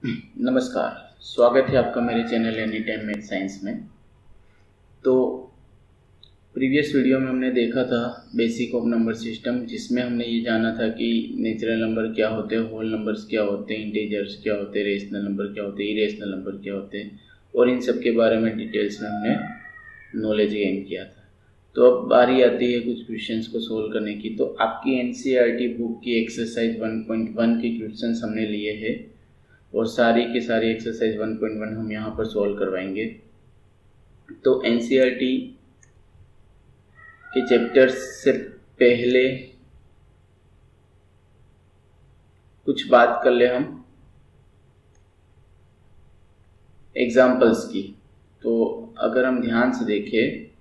नमस्कार, स्वागत है आपका मेरे channel any time math science में। तो प्रीवियस वीडियो में हमने देखा था बेसिक ऑफ नंबर सिस्टम, जिसमें हमने ये जाना था कि नेचुरल नंबर क्या होते हैं, होल नंबर्स क्या होते हैं, इंटीजर्स क्या होते हैं, रेशनल नंबर क्या होते हैं, इरेशनल नंबर क्या होते हैं, और इन सब के बारे में डिटेल्स में हमने नॉलेज गेन किया था। तो अब बारी आती है कुछ क्वेश्चंस को सोल्व करने की। तो आपकी एनसीईआरटी बुक की एक्सरसाइज 1.1 के क्वेश्चंस हमने लिए हैं और सारी की सारी एक्सरसाइज 1.1 हम यहाँ पर सॉल्व करवाएंगे। तो एनसीईआरटी के चैप्टर्स से पहले कुछ बात कर ले हम एग्जाम्पल्स की। तो अगर हम ध्यान से देखें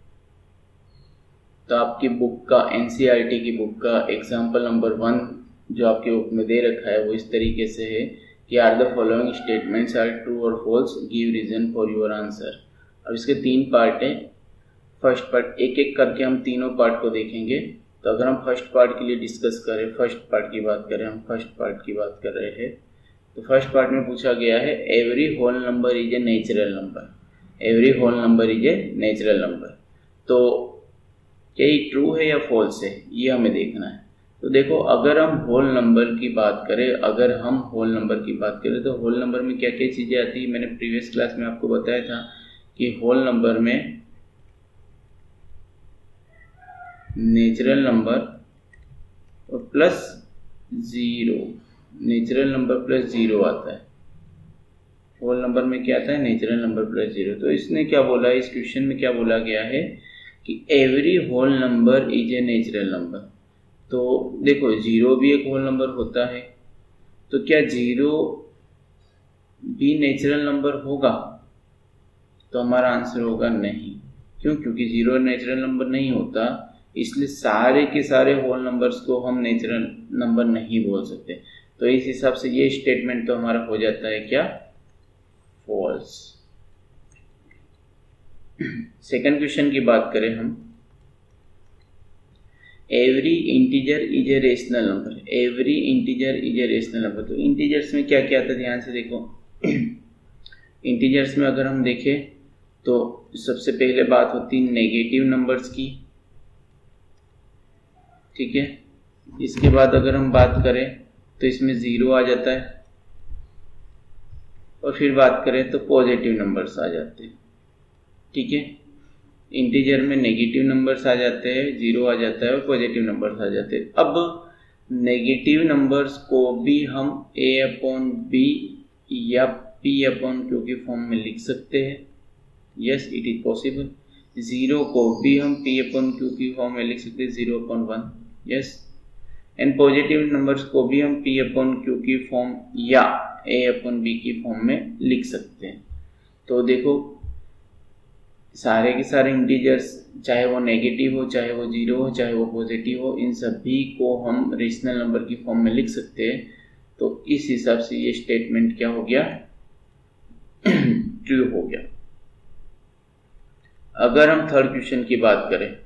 तो आपकी बुक का, एनसीईआरटी की बुक का एग्जाम्पल नंबर 1 जो आपके बुक में दे रखा है वो इस तरीके से है कि are the following statements are true और false, give reason for your answer. अब इसके 3 पार्ट हैं। फर्स्ट पार्ट एक एक करके हम तीनों पार्ट को देखेंगे। तो अगर हम फर्स्ट पार्ट के लिए डिस्कस करें, फर्स्ट पार्ट की बात करें, हम फर्स्ट पार्ट की बात कर रहे हैं। तो फर्स्ट पार्ट में पूछा गया है every whole number is a natural number, every whole number is a natural number. तो क्या ये ट्रू है या फॉल्स है, ये हमें देखना है। तो देखो, अगर हम होल नंबर की बात करें, तो होल नंबर में क्या क्या चीज़ें आती है, मैंने प्रीवियस क्लास में आपको बताया था कि होल नंबर में नेचुरल नंबर और plus zero, natural number plus zero आता है। होल नंबर में क्या आता है, नेचुरल नंबर प्लस जीरो। तो इसने क्या बोला है, इस क्वेश्चन में क्या बोला गया है कि every whole number is a natural number. तो देखो, जीरो भी एक होल नंबर होता है, तो क्या जीरो भी नेचुरल नंबर होगा? तो हमारा आंसर होगा नहीं। क्यों? क्योंकि जीरो नेचुरल नंबर नहीं होता, इसलिए सारे के सारे होल नंबर्स को हम नेचुरल नंबर नहीं बोल सकते। तो इस हिसाब से ये स्टेटमेंट तो हमारा हो जाता है क्या, फॉल्स। सेकंड क्वेश्चन की बात करें हम, every integer is A rational number, every integer is A rational number. तो इंटीजर्स में क्या क्या आता है, ध्यान से देखो। इंटीजर्स में अगर हम देखें तो सबसे पहले बात होती है नेगेटिव नंबर्स की, ठीक है। इसके बाद अगर हम बात करें तो इसमें जीरो आ जाता है, और फिर बात करें तो पॉजिटिव नंबर्स आ जाते हैं, ठीक है। इंटीजर में नेगेटिव नंबर्स आ जाते हैं, जीरो आ जाता है और पॉजिटिव नंबर्स आ जाते हैं। अब नेगेटिव नंबर्स को भी हम a/b या p/q की फॉर्म में लिख सकते हैं। Yes, it is possible. Zero को भी हम p/q की फॉर्म में लिख सकते हैं, 0/1। यस, एंड पॉजिटिव नंबर्स को भी हम p/q की फॉर्म या a/b की फॉर्म में लिख सकते हैं। तो देखो, सारे के सारे इंटीजर्स, चाहे वो नेगेटिव हो, चाहे वो जीरो हो, चाहे वो पॉजिटिव हो, इन सभी को हम रेशनल नंबर की फॉर्म में लिख सकते हैं। तो इस हिसाब से ये स्टेटमेंट क्या हो गया, ट्रू हो गया। अगर हम थर्ड क्वेश्चन की बात करें,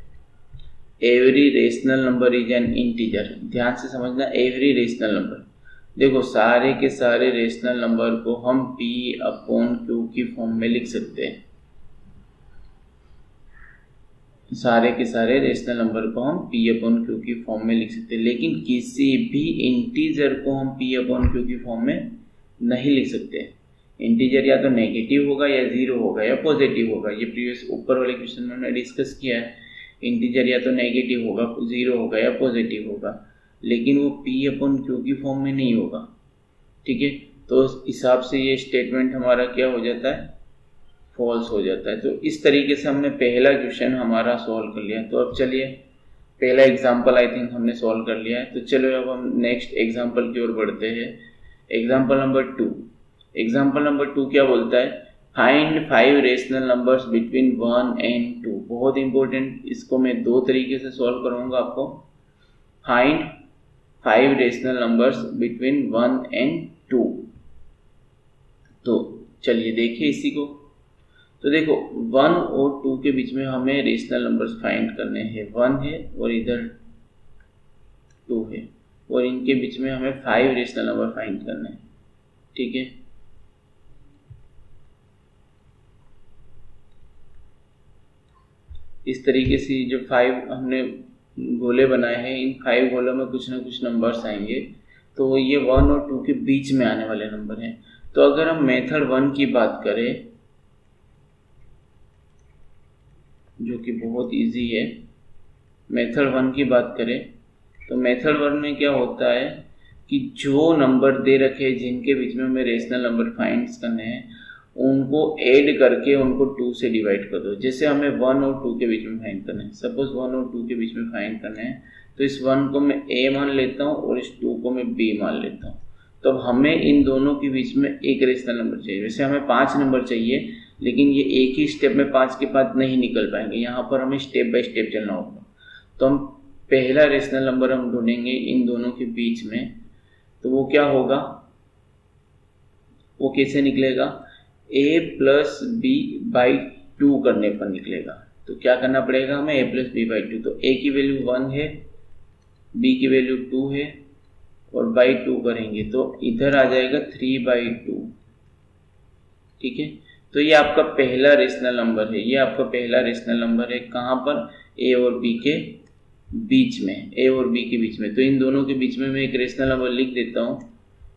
every rational number is an integer. ध्यान से समझना, एवरी रेशनल नंबर, देखो सारे के सारे रेशनल नंबर को हम p/q की फॉर्म में लिख सकते हैं। सारे के सारे रेशनल नंबर को हम p/q की फॉर्म में लिख सकते हैं, लेकिन किसी भी इंटीजर को हम p/q की फॉर्म में नहीं लिख सकते। इंटीजर या तो नेगेटिव होगा, या जीरो होगा, या पॉजिटिव होगा। ये प्रीवियस ऊपर वाले क्वेश्चन में हमने डिस्कस किया है। इंटीजर या तो नेगेटिव होगा, जीरो होगा, या पॉजिटिव होगा, लेकिन वो p/q की फॉर्म में नहीं होगा, ठीक है। तो उस हिसाब से ये स्टेटमेंट हमारा क्या हो जाता है, फॉल्स हो जाता है। तो इस तरीके से हमने पहला क्वेश्चन हमारा सॉल्व कर लिया। तो अब चलिए, पहला एग्जांपल आई थिंक हमने सॉल्व कर लिया है। तो चलो अब हम नेक्स्ट एग्जांपल की ओर बढ़ते हैं। Example number 2। एग्जांपल नंबर 2 क्या बोलता है, find 5 rational numbers between 1 and 2। बहुत इंपॉर्टेंट, इसको मैं 2 तरीके से सॉल्व करूंगा आपको। Find 5 rational numbers between 1 and 2। तो चलिए देखिए इसी को। तो देखो, 1 और 2 के बीच में हमें रेशनल नंबर्स फाइंड करने हैं। 1 है और इधर 2 है, और इनके बीच में हमें 5 रेशनल नंबर फाइंड करने हैं, ठीक है। इस तरीके से जो 5 हमने गोले बनाए हैं, इन 5 गोलों में कुछ ना कुछ नंबर्स आएंगे, तो ये 1 और 2 के बीच में आने वाले नंबर हैं। तो अगर हम मेथड 1 की बात करें, जो कि बहुत इजी है, मेथड 1 की बात करें तो मेथड 1 में क्या होता है कि जो नंबर दे रखे जिनके बीच में हमें रेशनल नंबर फाइंड करने हैं, उनको ऐड करके उनको 2 से डिवाइड कर दो। जैसे हमें 1 और 2 के बीच में फाइंड करना है, सपोज 1 और 2 के बीच में फाइंड करना है, तो इस 1 को मैं a मान लेता हूँ और इस 2 को मैं b मान लेता हूँ। तो हमें इन दोनों के बीच में एक रेशनल नंबर चाहिए। वैसे हमें 5 नंबर चाहिए, लेकिन ये एक ही स्टेप में 5 के बाद नहीं निकल पाएंगे, यहाँ पर हमें स्टेप बाय स्टेप चलना होगा। तो हम पहला रेशनल नंबर हम ढूंढेंगे इन दोनों के बीच में, तो वो क्या होगा, वो कैसे निकलेगा, a प्लस बी बाई 2 करने पर निकलेगा। तो क्या करना पड़ेगा हमें, a प्लस बी बाई 2। तो a की वैल्यू 1 है, b की वैल्यू 2 है, और बाई 2 करेंगे तो इधर आ जाएगा 3/2। ठीक है, तो ये आपका पहला रेशनल नंबर है, ये आपका पहला रेशनल नंबर है। कहाँ पर, a और b के बीच में, a और b के बीच में। तो इन दोनों के बीच में मैं एक रेशनल नंबर लिख देता हूँ,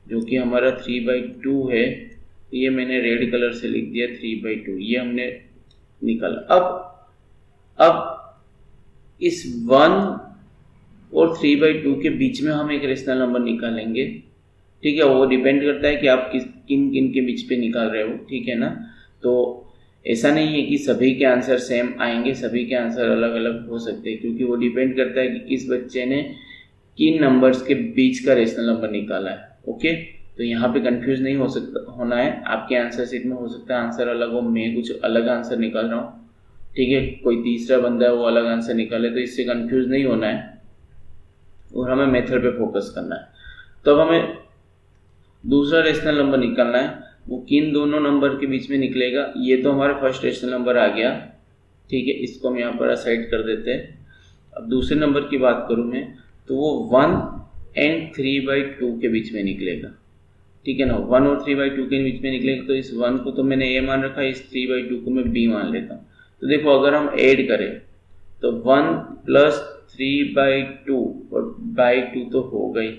जो कि हमारा 3/2 है। ये मैंने रेड कलर से लिख दिया 3/2, ये हमने निकाला। अब इस 1 और 3/2 के बीच में हम एक रेशनल नंबर निकालेंगे। ठीक है, वो डिपेंड करता है कि आप किन किन के बीच पे निकाल रहे हो। ठीक है ना, तो ऐसा नहीं है कि सभी के आंसर सेम आएंगे, सभी के आंसर अलग अलग हो सकते हैं, क्योंकि वो डिपेंड करता है कि किस बच्चे ने किन नंबर्स के बीच का रेशनल नंबर निकाला है। ओके, तो यहाँ पे कंफ्यूज नहीं होना है। आपके आंसर सीट में हो सकता है आंसर अलग हो, मैं कुछ अलग आंसर निकाल रहा हूँ। ठीक है, कोई तीसरा बंदा है वो अलग आंसर निकाले, तो इससे कंफ्यूज नहीं होना है और हमें मेथड पे फोकस करना है। तो अब हमें दूसरा रेशनल नंबर निकालना है, वो किन दोनों नंबर के बीच में निकलेगा। ये तो हमारा फर्स्ट रेशनल नंबर आ गया। ठीक है, इसको हम यहाँ पर असाइड कर देते हैं। अब दूसरे नंबर की बात करूँ मैं, तो वो 1 और 3/2 के बीच में निकलेगा। ठीक है ना, 1 और 3/2 के बीच में निकलेगा। तो इस 1 को तो मैंने a मान रखा है, इस 3/2 को मैं b मान लेता हूँ। तो देखो, अगर हम ऐड करें तो 1 प्लस 3/2 और बाई 2 तो हो गई।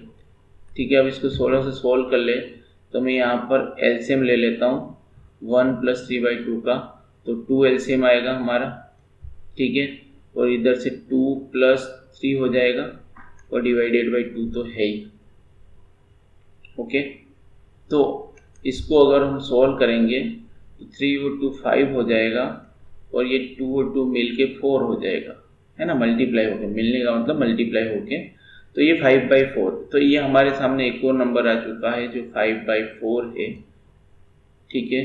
ठीक है, अब इसको 16 से सोल्व कर ले, तो मैं यहाँ पर एलसीएम ले लेता हूँ 1 प्लस 3/2 का, तो 2 एलसीएम आएगा हमारा। ठीक है, और इधर से 2 प्लस 3 हो जाएगा और डिवाइडेड बाई 2 तो है ही। ओके, तो इसको अगर हम सॉल्व करेंगे तो 3 और 2 5 हो जाएगा, और ये 2 और 2 मिल के 4 हो जाएगा, है ना, मल्टीप्लाई होके, मिलने का मतलब मल्टीप्लाई होके, तो ये 5/4। तो ये हमारे सामने एक और नंबर आ चुका है जो 5/4 है। ठीक है,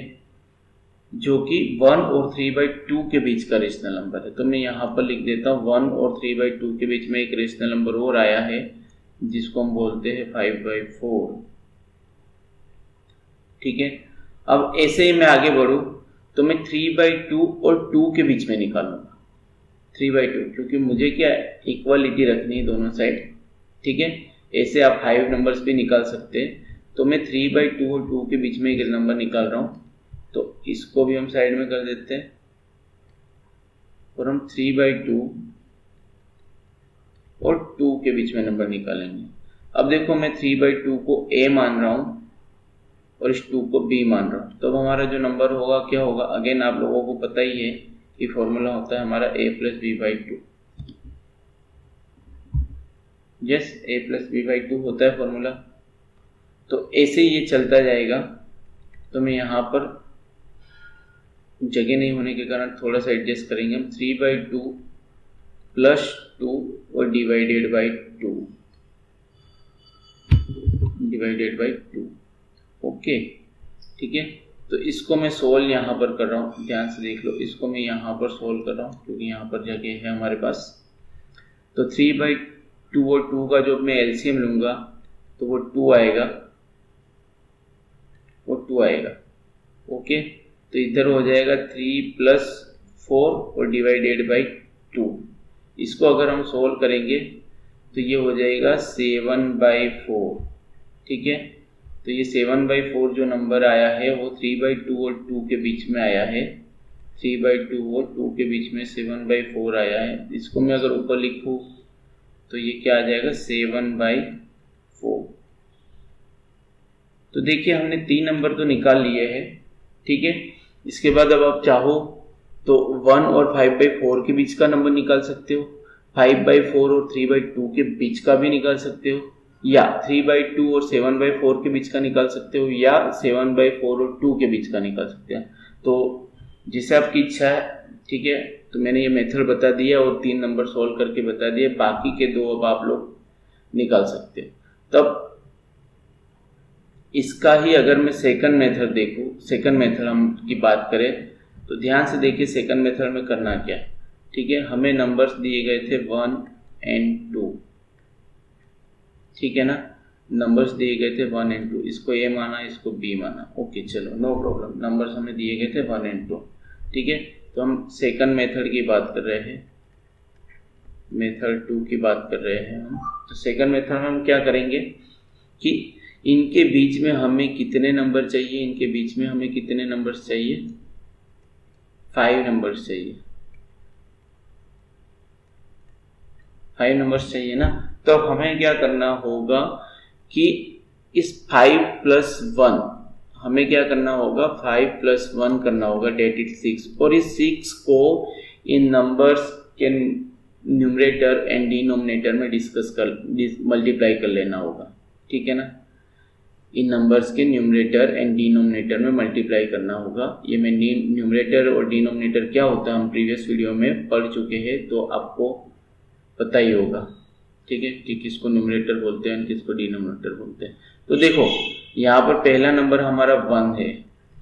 जो कि 1 और 3/2 के बीच का रेशनल नंबर है। तो मैं यहाँ पर लिख देता हूँ 1 और 3/2 के बीच में एक रेशनल नंबर और आया है, जिसको हम बोलते हैं 5/4। ठीक है, अब ऐसे ही मैं आगे बढ़ूँ तो मैं 3/2 और 2 के बीच में निकालूंगा 3/2, क्योंकि मुझे क्या इक्वालिटी रखनी है दोनों साइड। ठीक है, ऐसे आप 5 नंबर्स भी निकाल सकते हैं। तो मैं 3/2 और 2 के बीच में एक नंबर निकाल रहा हूँ, तो इसको भी हम साइड में कर देते हैं और हम 3/2 और 2 के बीच में नंबर निकालेंगे। अब देखो, मैं 3/2 को a मान रहा हूँ और इस 2 को b मान रहा हूँ। तो अब हमारा जो नंबर होगा क्या होगा, अगेन आप लोगों को पता ही है कि फॉर्मूला होता है हमारा a plus B by 2। Yes, a plus B by 2 होता है फॉर्मूला। तो ऐसे ही ये चलता जाएगा। तो मैं यहाँ पर जगह नहीं होने के कारण थोड़ा सा एडजस्ट करेंगे हम, 3/2 प्लस 2 और डिवाइडेड बाई 2। ओके, ठीक है, तो इसको मैं सोल्व यहाँ पर कर रहा हूँ, ध्यान से देख लो। इसको मैं यहाँ पर सोल्व कर रहा हूँ क्योंकि यहाँ पर जगह है हमारे पास। तो 3/2 और 2 का जो मैं एलसीएम लूँगा तो वो 2 आएगा। ओके, तो इधर हो जाएगा 3 + 4 और डिवाइडेड बाई 2। इसको अगर हम सोल्व करेंगे तो ये हो जाएगा 7/4। ठीक है, तो ये 7/4 जो नंबर आया है वो 3/2 और 2 के बीच में आया है। 3/2 हो, 2 के बीच में 7/4 आया है, इसको मैं अगर ऊपर लिखूं तो ये क्या आ जाएगा 7/4। तो देखिए हमने 3 नंबर तो निकाल लिए हैं, ठीक है। इसके बाद अब आप चाहो तो 1 और 5/4 के बीच का नंबर निकाल सकते हो, 5/4 और 3/2 के बीच का भी निकाल सकते हो, या 3/2 और 7/4 के बीच का निकाल सकते हो, या 7/4 और 2 के बीच का निकाल सकते हैं। तो जिसे आपकी इच्छा है, ठीक है। तो मैंने ये मेथड बता दिया और 3 नंबर सॉल्व करके बता दिए, बाकी के 2 अब आप लोग निकाल सकते हो। तब इसका ही अगर मैं सेकंड मेथड देखूं, सेकंड मेथड हम की बात करें तो ध्यान से देखिए सेकंड मेथड में करना क्या है, ठीक है। हमें नंबर्स दिए गए थे 1 और 2, ठीक है ना, नंबर्स दिए गए थे 1 और 2, इसको ए माना, इसको बी माना, ओके चलो नो प्रॉब्लम। नंबर्स हमें दिए गए थे 1 और 2, ठीक है। तो हम सेकंड मेथड की बात कर रहे हैं, मेथड 2 की बात कर रहे हैं हम। तो सेकंड मेथड में हम क्या करेंगे कि इनके बीच में हमें कितने नंबर चाहिए, इनके बीच में हमें कितने नंबर्स चाहिए, 5 नंबर्स चाहिए, 5 नंबर्स चाहिए ना। तो हमें क्या करना होगा कि इस 5 + 1 हमें क्या करना होगा, 5 + 1 करना होगा, डेट इज 6, और इस 6 को इन नंबर्स के न्यूमरेटर एंड डिनोमिनेटर में मल्टीप्लाई कर लेना होगा, ठीक है ना। इन नंबर्स के न्यूमरेटर एंड डिनोमिनेटर में मल्टीप्लाई करना होगा। ये मैं न्यूमरेटर और डिनोमिनेटर क्या होता है हम प्रीवियस वीडियो में पढ़ चुके हैं, तो आपको पता ही होगा, ठीक है, कि किसको न्यूमरेटर बोलते हैं किसको डिनोमिनेटर बोलते हैं। तो देखो यहाँ पर पहला नंबर हमारा 1 है,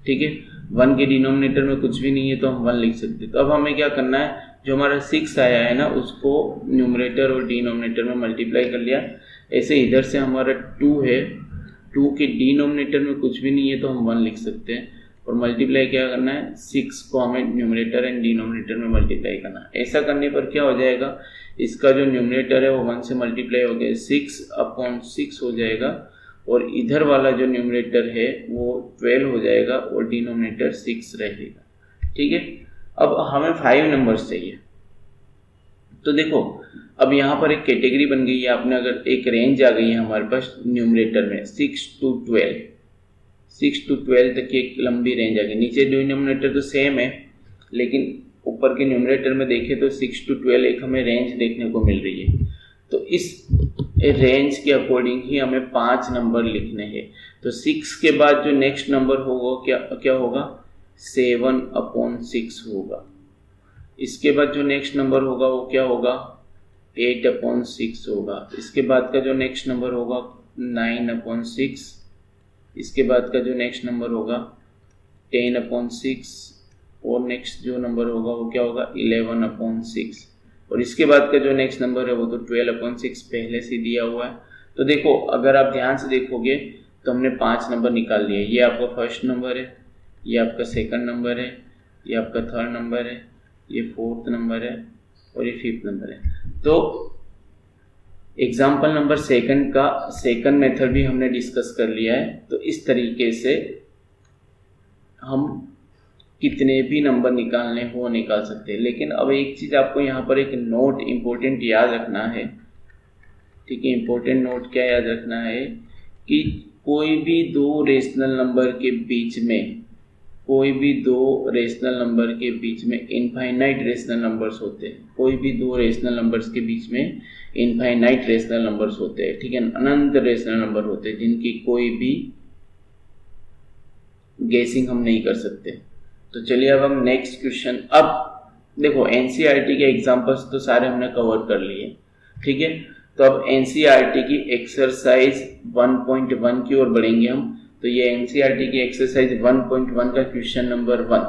ठीक है। 1 के डिनोमिनेटर में कुछ भी नहीं है तो हम 1 लिख सकते हैं। तो अब हमें क्या करना है, जो हमारा 6 आया है ना उसको न्यूमरेटर और डिनोमिनेटर में मल्टीप्लाई कर लिया। ऐसे इधर से हमारा 2 है, 2 के डिनोमिनेटर में कुछ भी नहीं है तो हम 1 लिख सकते हैं, और मल्टीप्लाई क्या करना है, 6 को हमें न्यूमरेटर एंड डिनोमिनेटर में मल्टीप्लाई करना है। ऐसा करने पर क्या हो जाएगा, इसका जो न्यूमरेटर है वो 1 से मल्टीप्लाई हो गया 6/6 हो जाएगा, और इधर वाला जो न्यूमरेटर है वो 12 हो जाएगा और डिनोमिनेटर 6 रहेगा, ठीक है। अब हमें 5 नंबर्स चाहिए। तो देखो अब यहाँ पर एक कैटेगरी बन गई है, आपने अगर एक रेंज आ गई है हमारे पास न्यूमरेटर में 6 to 12, 6 to 12 तक की एक लंबी रेंज आ गई। नीचे डिनोमिनेटर तो सेम है, लेकिन ऊपर के न्यूमरेटर में देखें तो 6 to 12 एक हमें रेंज देखने को मिल रही है। तो इस रेंज के अकॉर्डिंग ही हमें 5 नंबर लिखने हैं। तो 6 के बाद जो नेक्स्ट नंबर होगा क्या होगा, 7/6 होगा। इसके बाद जो नेक्स्ट नंबर होगा वो क्या होगा, 8/6 होगा। इसके बाद का जो नेक्स्ट नंबर होगा 9/6। इसके बाद का जो नेक्स्ट नंबर होगा 10/6, और नेक्स्ट जो नंबर होगा वो क्या होगा 11/6, और इसके बाद का जो नेक्स्ट नंबर है वो तो 12/6 पहले से दिया हुआ है। तो देखो अगर आप ध्यान से देखोगे तो हमने 5 नंबर निकाल लिए। ये आपका फर्स्ट नंबर है, ये आपका सेकंड नंबर है, ये आपका थर्ड नंबर है, ये फोर्थ नंबर है, और ये फिफ्थ नंबर है। तो एग्जाम्पल नंबर सेकंड का सेकंड मेथड भी हमने डिस्कस कर लिया है। तो इस तरीके से हम कितने भी नंबर निकालने हो निकाल सकते हैं। लेकिन अब एक चीज आपको यहाँ पर एक नोट इम्पोर्टेंट याद रखना है, ठीक है। इम्पोर्टेंट नोट क्या याद रखना है कि कोई भी दो रेशनल नंबर के बीच में, कोई भी दो रेशनल नंबर के बीच में इनफाइनाइट रेशनल नंबर्स होते हैं। कोई भी दो रेशनल नंबर्स के बीच में इनफाइनाइट रेशनल नंबर्स होते हैं, ठीक है, अनंत रेशनल नंबर होते हैं जिनकी कोई भी गेसिंग हम नहीं कर सकते। तो चलिए अब हम नेक्स्ट क्वेश्चन, अब देखो एनसीईआरटी के एग्जांपल्स तो सारे हमने कवर कर लिए, ठीक है। तो अब एनसीईआरटी की एक्सरसाइज 1.1 की ओर बढ़ेंगे हम। तो ये एनसीईआरटी की एक्सरसाइज 1.1 का क्वेश्चन नंबर 1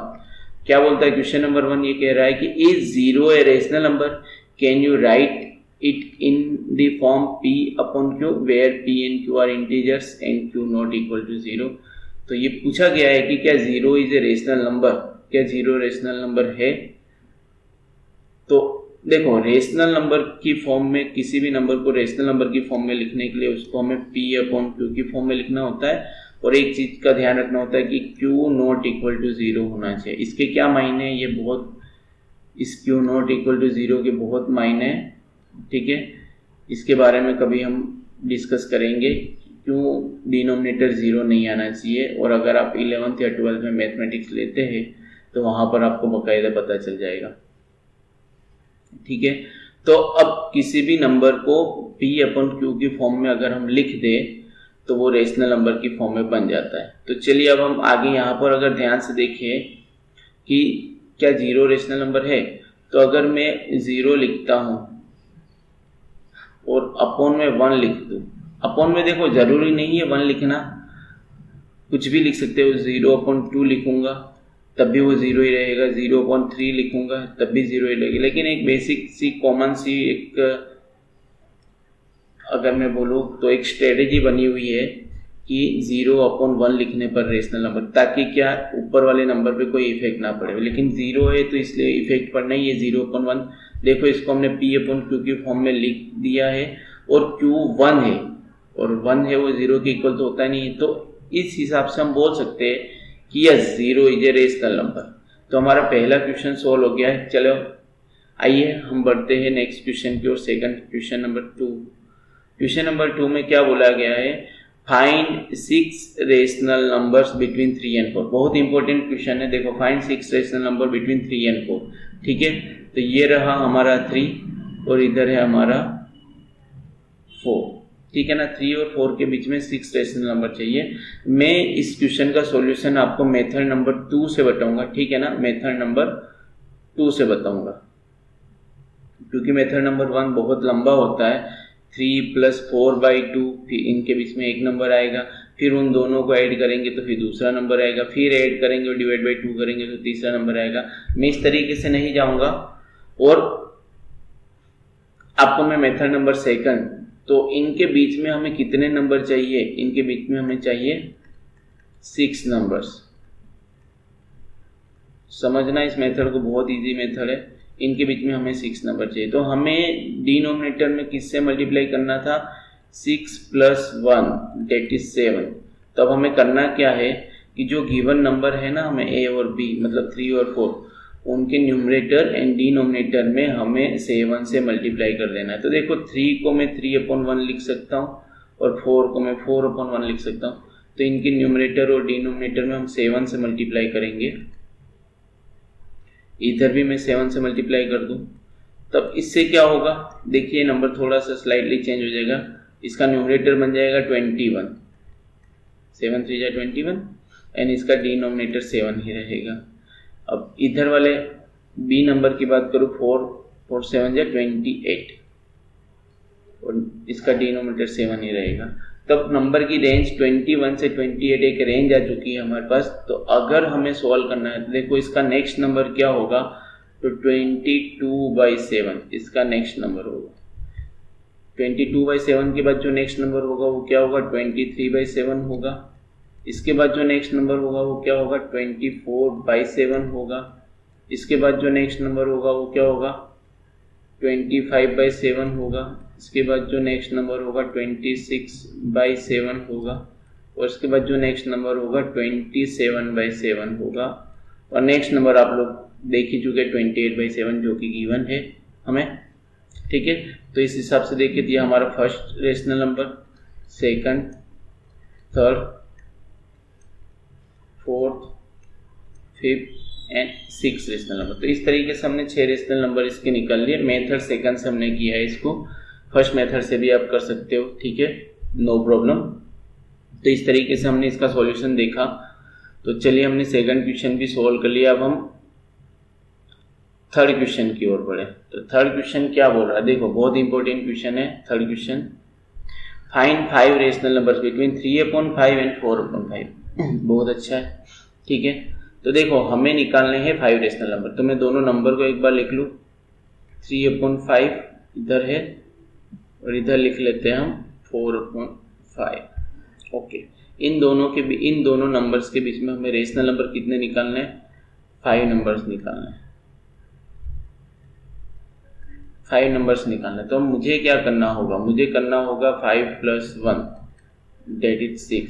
क्या बोलता है। क्वेश्चन नंबर 1 ये कह रहा है कि is 0 a rational number, can you write it in the form P/Q where P and Q are integers and Q not equal to 0। तो ये पूछा गया है कि क्या 0 इज ए रेशनल नंबर, क्या 0 रेशनल नंबर है। तो देखो रेशनल नंबर की फॉर्म में, किसी भी नंबर को रेशनल नंबर की फॉर्म में लिखने के लिए उसको हमें P/Q की फॉर्म में लिखना होता है, और एक चीज का ध्यान रखना होता है कि Q नॉट इक्वल टू 0 होना चाहिए। इसके क्या मायने हैं, ये बहुत, इस Q नॉट इक्वल टू 0 के बहुत मायने हैं, ठीक है। इसके बारे में कभी हम डिस्कस करेंगे, क्यों डिनोमिनेटर 0 नहीं आना चाहिए। और अगर आप 11th या 12th में मैथमेटिक्स लेते हैं तो वहां पर आपको बाकायदा पता चल जाएगा, ठीक है। तो अब किसी भी नंबर को P/Q की फॉर्म में अगर हम लिख दें तो वो रेशनल नंबर की फॉर्म में बन जाता है। तो चलिए अब हम आगे यहाँ पर अगर ध्यान से देखें कि क्या 0 रेशनल नंबर है, तो अगर मैं 0 लिखता हूं और अपॉन में 1 लिख दूं, अपॉन में देखो जरूरी नहीं है 1 लिखना, कुछ भी लिख सकते हो। 0/2 लिखूंगा तब भी वो 0 ही रहेगा, 0/3 लिखूंगा तब भी 0 ही रहेगी। लेकिन एक बेसिक सी कॉमन सी एक, अगर मैं बोलूँ तो एक स्ट्रेटेजी बनी हुई है कि 0/1 लिखने पर रेशनल नंबर, ताकि क्या ऊपर वाले नंबर पे कोई इफेक्ट ना पड़े। लेकिन 0 है तो इसलिए इफेक्ट पड़ना ही है 0/1। देखो इसको हमने P/Q की फॉर्म में लिख दिया है और Q 1 है और 1 है वो 0 के इक्वल तो होता नहीं है। तो इस हिसाब से हम बोल सकते हैं कि yes 0 is a rational number. तो हमारा पहला क्वेश्चन सोल्व हो गया है। चलो आइए हम बढ़ते हैं नेक्स्ट क्वेश्चन की ओर, second question number 2। Question number 2 में क्या बोला गया है, find 6 rational numbers between 3 and 4। बहुत इंपॉर्टेंट क्वेश्चन है। देखो find 6 rational number between 3 and 4, ठीक है। तो ये रहा हमारा 3 और इधर है हमारा 4, ठीक है ना। 3 और 4 के बीच में 6 रेशनल नंबर चाहिए। मैं इस क्वेश्चन का सॉल्यूशन आपको मेथड नंबर 2 से बताऊंगा, ठीक है ना। मेथड नंबर 2 से बताऊंगा क्योंकि मेथड नंबर 1 बहुत लंबा होता है। 3 + 4/2, फिर इनके बीच में एक नंबर आएगा, फिर उन दोनों को ऐड करेंगे तो फिर दूसरा नंबर आएगा, फिर ऐड करेंगे और डिवाइड बाई 2 करेंगे तो तीसरा नंबर आएगा। मैं इस तरीके से नहीं जाऊंगा और आपको मैं मेथड नंबर 2, तो इनके बीच में हमें कितने नंबर चाहिए, इनके बीच में हमें चाहिए 6 नंबर्स। समझना इस मेथड को, बहुत इजी मेथड है। इनके बीच में हमें 6 नंबर चाहिए। तो हमें डिनोमिनेटर में किससे मल्टीप्लाई करना था, 6 + 1 दैट इज 7। तो अब हमें करना क्या है कि जो गिवन नंबर है ना, हमें A और B मतलब 3 और 4, उनके न्यूमरेटर एंड डिनोमिनेटर में हमें 7 से मल्टीप्लाई कर देना है। तो देखो 3 को मैं 3/1 लिख सकता हूँ और 4 को मैं 4/1 लिख सकता हूँ। तो इनके न्यूमरेटर और डिनोमिनेटर में हम 7 से मल्टीप्लाई करेंगे। इधर भी मैं 7 से मल्टीप्लाई कर दूं, तब इससे क्या होगा, देखिए नंबर थोड़ा सा स्लाइटली चेंज हो जाएगा। इसका न्यूमरेटर बन जाएगा 21, 7 3 = 21 एंड इसका डिनोमिनेटर 7 ही रहेगा। अब इधर वाले बी नंबर की बात करूं, 4 7 = 28 और इसका डिनोमिनेटर 7 ही रहेगा। तब नंबर की रेंज 21 से 28 एक रेंज आ चुकी है हमारे पास। तो अगर हमें सॉल्व करना है तो देखो इसका नेक्स्ट नंबर क्या होगा, तो 22/7 इसका नेक्स्ट नंबर होगा। 22/7 के बाद जो नेक्स्ट नंबर होगा वो क्या होगा, 23/7 होगा। इसके बाद जो नेक्स्ट नंबर होगा वो क्या होगा, 24/7 होगा। इसके बाद जो नेक्स्ट नंबर होगा वो क्या होगा, 25/7 होगा। इसके बाद जो नेक्स्ट नंबर होगा 26/7 होगा और इसके बाद जो नेक्स्ट नंबर होगा 27/7 होगा। और नेक्स्ट नंबर आप लोग देख ही चुके 28/7 जो कि गिवन है हमें, ठीक है। तो इस हिसाब से देखिए ये हमारा first rational number, second, third, fourth, fifth and 6 rational number. तो इस तरीके से हमने 6 रेशनल नंबर इसके निकाल लिए। मेथड सेकंड से हमने किया है इसको, फर्स्ट मेथड से भी आप कर सकते हो, ठीक है, नो प्रॉब्लम। तो इस तरीके से हमने इसका सॉल्यूशन देखा। तो चलिए हमने सेकंड क्वेश्चन भी सॉल्व कर लिया। अब हम थर्ड क्वेश्चन की ओर बढ़े। तो थर्ड क्वेश्चन क्या बोल रहा है, देखो बहुत इंपॉर्टेंट क्वेश्चन है third question. Find 5 rational numbers between 3/5 and 4/5। बहुत अच्छा है, ठीक है। तो देखो हमें निकालने हैं 5 रेशनल नंबर। तो मैं दोनों नंबर को एक बार लिख लूँ, 3/5 इधर है और इधर लिख लेते हैं हम 4/5। ओके, इन दोनों नंबर्स के बीच में हमें रेशनल नंबर कितने निकालने हैं, 5 नंबर्स निकालने हैं, 5 नंबर्स निकालना है। तो मुझे क्या करना होगा, मुझे करना होगा 5 + 1 दैट इज 6।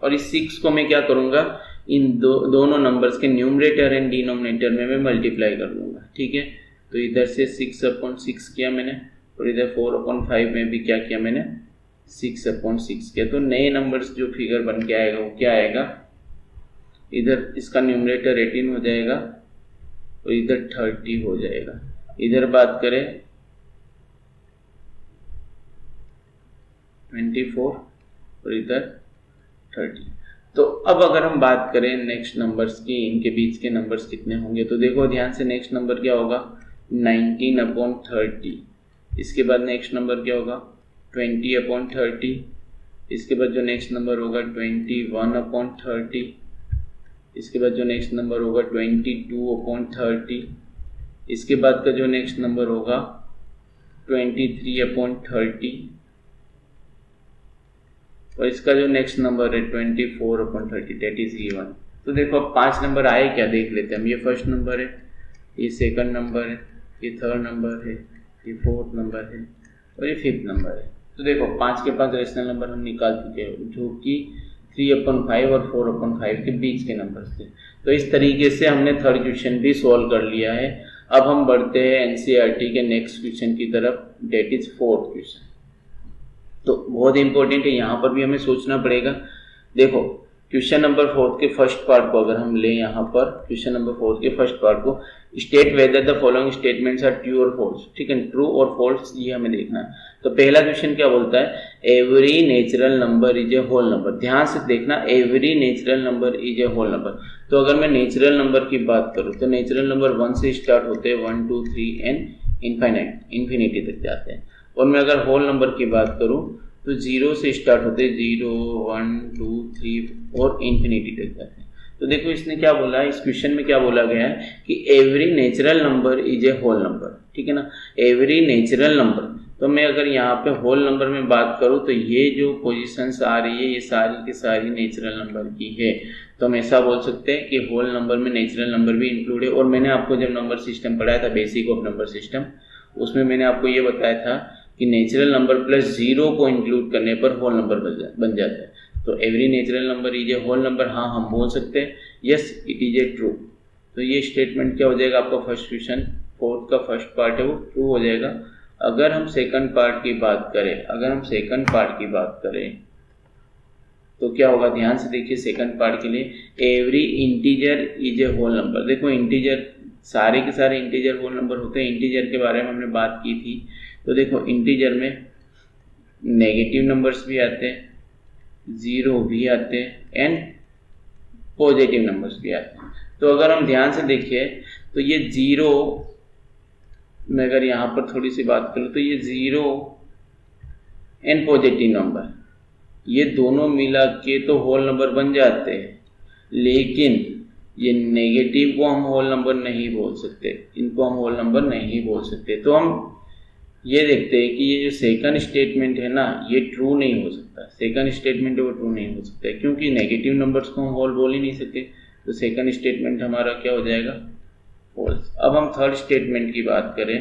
और इस 6 को मैं क्या करूँगा, इन दोनों नंबर्स के न्यूमरेटर एंड डिनोमिनेटर में मैं मल्टीप्लाई कर दूंगा। ठीक है, तो इधर से 6/6 किया मैंने और इधर 4/5 में भी क्या किया मैंने, 6/6 किया। तो नए नंबर्स जो फिगर बन के आएगा वो क्या आएगा, इधर इसका न्यूमरेटर 18 हो जाएगा और इधर 30 हो जाएगा। इधर बात करें 24 और इधर 30। तो अब अगर हम बात करें नेक्स्ट नंबर्स की, इनके बीच के नंबर्स कितने होंगे, तो देखो ध्यान से, नेक्स्ट नंबर क्या होगा 19/30। इसके बाद नेक्स्ट नंबर क्या होगा 20/30। इसके बाद जो नेक्स्ट नंबर होगा 21/30। इसके बाद जो नेक्स्ट नंबर होगा 22/30। इसके बाद का जो नेक्स्ट नंबर होगा 23/30 और इसका जो नेक्स्ट नंबर है 24/30, दैट इज गिवन। तो देखो अब 5 नंबर आए क्या, देख लेते हैं हम। ये फर्स्ट नंबर है, ये सेकंड नंबर है, ये थर्ड नंबर है, ये फोर्थ नंबर है और ये फिफ्थ नंबर है। तो देखो 5 के 5 रेशनल नंबर हम निकाल चुके हैं, जो कि 3/5 और 4/5 के बीच के नंबर थे। तो इस तरीके से हमने थर्ड क्वेश्चन भी सॉल्व कर लिया है। अब हम बढ़ते हैं एनसीईआरटी के नेक्स्ट क्वेश्चन की तरफ, डेट इज फोर्थ क्वेश्चन। तो बहुत इंपॉर्टेंट है, यहाँ पर भी हमें सोचना पड़ेगा। देखो क्वेश्चन नंबर 4 के फर्स्ट पार्ट को अगर हम लें, यहाँ पर क्वेश्चन नंबर 4 के फर्स्ट पार्ट को, state whether the following statements are true और फॉल्स। ठीक है, ट्रू और फॉल्स ये हमें देखना है। तो पहला क्वेश्चन क्या बोलता है, every natural number is a whole number. ध्यान से देखना, every natural number is a whole number. तो अगर मैं नेचुरल नंबर की बात करूँ तो नेचुरल नंबर 1 से स्टार्ट होते हैं, 1 2 3 एंड इन्फिनिटी तक जाते हैं। और मैं अगर होल नंबर की बात करूँ तो 0 से स्टार्ट होते हैं, 0 1 2 3 और इन्फिनिटी तक जाते हैं। तो देखो इसने क्या बोला है, इस क्वेश्चन में क्या बोला गया है कि every natural number is a whole number. ठीक है ना, एवरी नेचुरल नंबर। तो मैं अगर यहाँ पे होल नंबर में बात करूँ तो ये जो पोजीशंस आ रही है ये सारी की सारी नेचुरल नंबर की है। तो हम ऐसा बोल सकते हैं कि होल नंबर में नेचुरल नंबर भी इंक्लूड है। और मैंने आपको जब नंबर सिस्टम पढ़ाया था, बेसिक ऑफ नंबर सिस्टम, उसमें मैंने आपको ये बताया था कि नेचुरल नंबर प्लस 0 को इंक्लूड करने पर होल नंबर बन जाता है। तो every natural number is a whole number, हाँ हम बोल सकते हैं, yes it is a true. तो ये स्टेटमेंट क्या हो जाएगा, आपका फर्स्ट क्वेश्चन 4 का फर्स्ट पार्ट है वो ट्रू हो जाएगा। अगर हम सेकंड पार्ट की बात करें, तो क्या होगा, ध्यान से देखिए सेकंड पार्ट के लिए, every integer is a whole number. देखो इंटीजर, सारे के सारे इंटीजर होल नंबर होते हैं। इंटीजर के बारे में हमने बात की थी। तो देखो इंटीजर में नेगेटिव नंबर्स भी आते हैं, 0 भी आते हैं एंड पॉजिटिव नंबर्स भी आते हैं। तो अगर हम ध्यान से देखिए तो ये 0, मैं अगर यहाँ पर थोड़ी सी बात करूँ तो ये 0 एंड पॉजिटिव नंबर, ये दोनों मिला के तो होल नंबर बन जाते हैं। लेकिन ये नेगेटिव को हम होल नंबर नहीं बोल सकते, इनको हम होल नंबर नहीं बोल सकते। तो हम ये देखते हैं कि ये जो सेकंड स्टेटमेंट है ना, ये ट्रू नहीं हो सकता। सेकंड स्टेटमेंट है वो ट्रू नहीं हो सकता है, क्योंकि नेगेटिव नंबर्स को हम होल बोल ही नहीं सकते। तो सेकंड स्टेटमेंट हमारा क्या हो जाएगा, फॉल्स। अब हम थर्ड स्टेटमेंट की बात करें,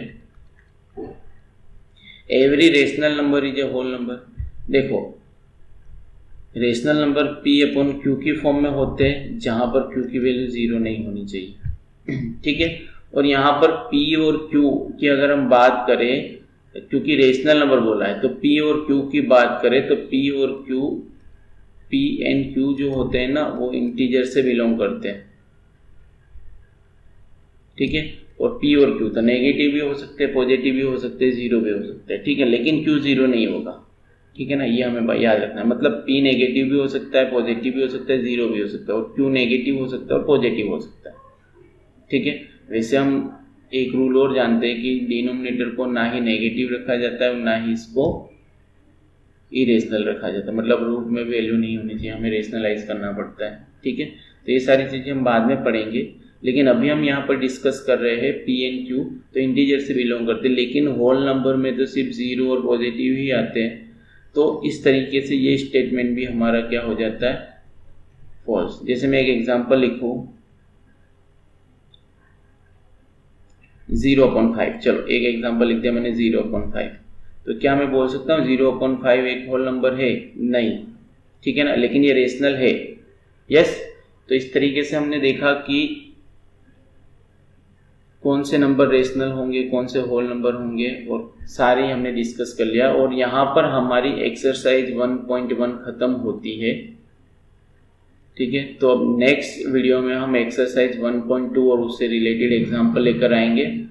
every rational number is a whole number. देखो रेशनल नंबर P/Q की फॉर्म में होते हैं, जहां पर Q की वैल्यू 0 नहीं होनी चाहिए। ठीक है, और यहाँ पर P और Q की अगर हम बात करें, क्योंकि रेशनल नंबर बोला है, तो P और Q की बात करें तो P और Q, P एंड Q जो होते हैं ना, वो इंटीजर से बिलोंग करते हैं। ठीक है, और P और Q तो नेगेटिव भी हो सकते हैं, पॉजिटिव भी हो सकते हैं, 0 भी हो सकते हैं। ठीक है, लेकिन Q 0 नहीं होगा। ठीक है ना, ये हमें याद रखना है। मतलब P नेगेटिव भी हो सकता है, पॉजिटिव भी हो सकता है, 0 भी हो सकता है, और Q नेगेटिव हो सकता है और पॉजिटिव हो सकता है। ठीक है, वैसे हम एक रूल और जानते हैं कि डिनोमिनेटर को ना ही नेगेटिव रखा जाता है और ना ही इसको इरेशनल रखा जाता है। मतलब रूट में वैल्यू नहीं होनी चाहिए, हमें रेशनलाइज करना पड़ता है। ठीक है, तो ये सारी चीज़ें हम बाद में पढ़ेंगे, लेकिन अभी हम यहाँ पर डिस्कस कर रहे हैं P एंड Q तो इंटीजर से बिलोंग करते हैं, लेकिन होल नंबर में तो सिर्फ 0 और पॉजिटिव ही आते हैं। तो इस तरीके से ये स्टेटमेंट भी हमारा क्या हो जाता है, फॉल्स। जैसे मैं एक एग्जांपल लिखूं 0/5, चलो एक एग्जांपल लिख दिया मैंने 0/5, तो क्या मैं बोल सकता हूँ 0/5 एक होल नंबर है? नहीं, ठीक है ना, लेकिन ये रेशनल है। यस, तो इस तरीके से हमने देखा कि कौन से नंबर रेशनल होंगे, कौन से होल नंबर होंगे, और सारे हमने डिस्कस कर लिया। और यहाँ पर हमारी एक्सरसाइज 1.1 खत्म होती है। ठीक है, तो अब नेक्स्ट वीडियो में हम एक्सरसाइज 1.2 और उससे रिलेटेड एग्जाम्पल लेकर आएंगे।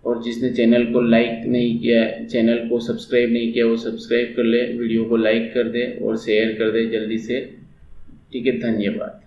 और जिसने चैनल को लाइक नहीं किया, चैनल को सब्सक्राइब नहीं किया, वो सब्सक्राइब कर ले, वीडियो को लाइक कर दे और शेयर कर दे जल्दी से। ठीक है, धन्यवाद।